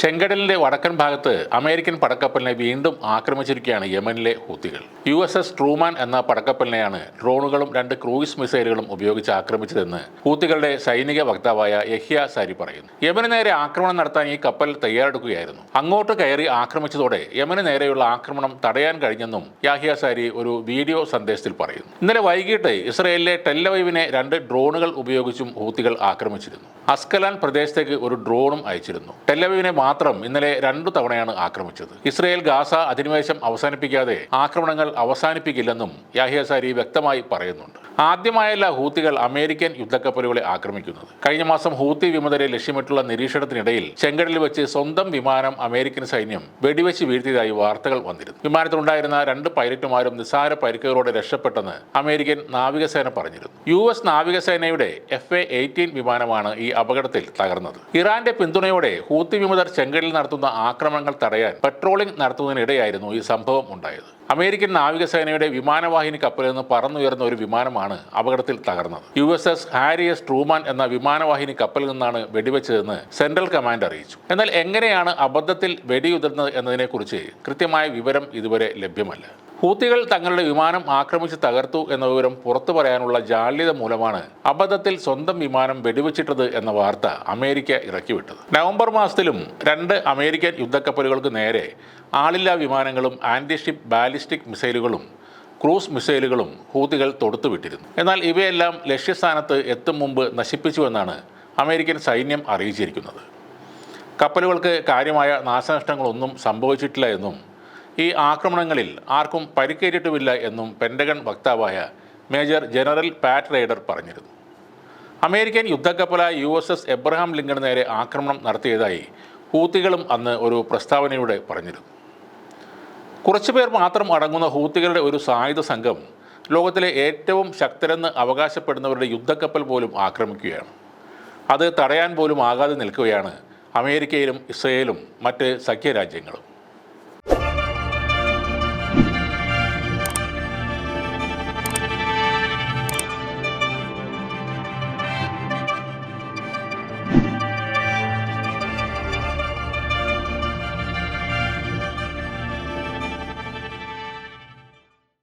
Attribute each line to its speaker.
Speaker 1: ചെങ്കടലിന്റെ വടക്കൻ ഭാഗത്ത് അമേരിക്കൻ പടക്കപ്പലിനെ വീണ്ടും ആക്രമിച്ചിരിക്കുകയാണ് യമനിലെ ഹൂത്തികൾ. USS ട്രൂമാൻ എന്ന പടക്കപ്പലിനെയാണ് ഡ്രോണുകളും 2 ക്രൂയിസ് മിസൈലുകളും ഉപയോഗിച്ച് ആക്രമിച്ചതെന്ന് ഹൂത്തികളുടെ സൈനിക വക്താവായ യഹ്യ സാരി പറയുന്നു. യമന് നേരെ ആക്രമണം നടത്താൻ ഈ കപ്പൽ തയ്യാറെടുക്കുകയായിരുന്നു. അങ്ങോട്ട് കയറി ആക്രമിച്ചതോടെ യമന് നേരെയുള്ള ആക്രമണം തടയാൻ കഴിഞ്ഞെന്നും യഹ്യ സാരി ഒരു വീഡിയോ സന്ദേശത്തിൽ പറയുന്നു. ഇന്നലെ വൈകിട്ട് ഇസ്രയേലിലെ ടെല്ലവീവിനെ 2 ഡ്രോണുകൾ ഉപയോഗിച്ചും ഹൂത്തികൾ ആക്രമിച്ചിരുന്നു. അസ്കലാൻ പ്രദേശത്തേക്ക് ഒരു ഡ്രോണും അയച്ചിരുന്നു. ടെല്ലവീവിനെ മാത്രം ഇന്നലെ 2 തവണയാണ് ആക്രമിച്ചത്. ഇസ്രയേൽ ഗാസ അധിനിവേശം അവസാനിപ്പിക്കാതെ ആക്രമണങ്ങൾ അവസാനിപ്പിക്കില്ലെന്നും യഹ്യ സാരി വ്യക്തമായി പറയുന്നുണ്ട്. ആദ്യമായല്ല ഹൂത്തികൾ അമേരിക്കൻ യുദ്ധക്കപ്പലുകളെ ആക്രമിക്കുന്നത്. കഴിഞ്ഞ മാസം ഹൂത്തി വിമതരെ ലക്ഷ്യമിട്ടുള്ള നിരീക്ഷണത്തിനിടയിൽ ചെങ്കടലിൽ വെച്ച് സ്വന്തം വിമാനം അമേരിക്കൻ സൈന്യം വെടിവെച്ച് വീഴ്ത്തിയതായി വാർത്തകൾ വന്നിരുന്നു. വിമാനത്തിലുണ്ടായിരുന്ന 2 പൈലറ്റുമാരും നിസ്സാര പരിക്കുകളോടെ രക്ഷപ്പെട്ടെന്ന് അമേരിക്കൻ നാവികസേന പറഞ്ഞിരുന്നു. US നാവികസേനയുടെ FA-18 വിമാനമാണ് ഈ അപകടത്തിൽ തകർന്നത്. ഇറാന്റെ പിന്തുണയോടെ ഹൂത്തി വിമതർ ചെങ്കടലിൽ നടത്തുന്ന ആക്രമണങ്ങൾ തടയാൻ പെട്രോളിംഗ് നടത്തുന്നതിനിടെയായിരുന്നു ഈ സംഭവം ഉണ്ടായത്. അമേരിക്കൻ നാവികസേനയുടെ വിമാനവാഹിനി കപ്പലിൽ നിന്ന് പറന്നുയർന്ന ഒരു വിമാനമാണ് അപകടത്തിൽ തകർന്നത്. USS ഹാരി എസ് ട്രൂമാൻ എന്ന വിമാനവാഹിനി കപ്പലിൽ നിന്നാണ് വെടിവെച്ചതെന്ന് സെൻട്രൽ കമാൻഡ് അറിയിച്ചു. എന്നാൽ എങ്ങനെയാണ് അബദ്ധത്തിൽ വെടിയുതിർന്നത് എന്നതിനെക്കുറിച്ച് കൃത്യമായ വിവരം ഇതുവരെ ലഭ്യമല്ല. ഹൂത്തികൾ തങ്ങളുടെ വിമാനം ആക്രമിച്ച് തകർത്തു എന്ന വിവരം പുറത്തു പറയാനുള്ള ജാള്യത മൂലമാണ് അബദ്ധത്തിൽ സ്വന്തം വിമാനം വെടിവെച്ചിട്ടത് എന്ന വാർത്ത അമേരിക്ക ഇറക്കിവിട്ടത്. നവംബർ മാസത്തിലും 2 അമേരിക്കൻ യുദ്ധക്കപ്പലുകൾക്ക് നേരെ ആളില്ലാ വിമാനങ്ങളും ആന്റിഷിപ്പ് ബാലിസ്റ്റിക് മിസൈലുകളും ക്രൂസ് മിസൈലുകളും ഹൂത്തികൾ തൊടുത്തുവിട്ടിരുന്നു. എന്നാൽ ഇവയെല്ലാം ലക്ഷ്യസ്ഥാനത്ത് എത്തും മുമ്പ് നശിപ്പിച്ചുവെന്നാണ് അമേരിക്കൻ സൈന്യം അറിയിച്ചിരിക്കുന്നത്. കപ്പലുകൾക്ക് കാര്യമായ നാശനഷ്ടങ്ങളൊന്നും സംഭവിച്ചിട്ടില്ല എന്നും ഈ ആക്രമണങ്ങളിൽ ആർക്കും പരിക്കേറ്റിട്ടുമില്ല എന്നും പെൻറ്റഗൺ വക്താവായ മേജർ ജനറൽ പാറ്റ് റൈഡർ പറഞ്ഞിരുന്നു. അമേരിക്കൻ യുദ്ധക്കപ്പലായ USS എബ്രഹാം ലിങ്കണ് നേരെ ആക്രമണം നടത്തിയതായി ഹൂത്തികളും അന്ന് ഒരു പ്രസ്താവനയുടെ പറഞ്ഞിരുന്നു. കുറച്ചുപേർ മാത്രം അടങ്ങുന്ന ഹൂത്തികളുടെ ഒരു സായുധ സംഘം ലോകത്തിലെ ഏറ്റവും ശക്തരെന്ന് അവകാശപ്പെടുന്നവരുടെ യുദ്ധക്കപ്പൽ പോലും ആക്രമിക്കുകയാണ്. അത് തടയാൻ പോലും ആകാതെ നിൽക്കുകയാണ് അമേരിക്കയിലും ഇസ്രയേലും മറ്റ് സഖ്യരാജ്യങ്ങളും.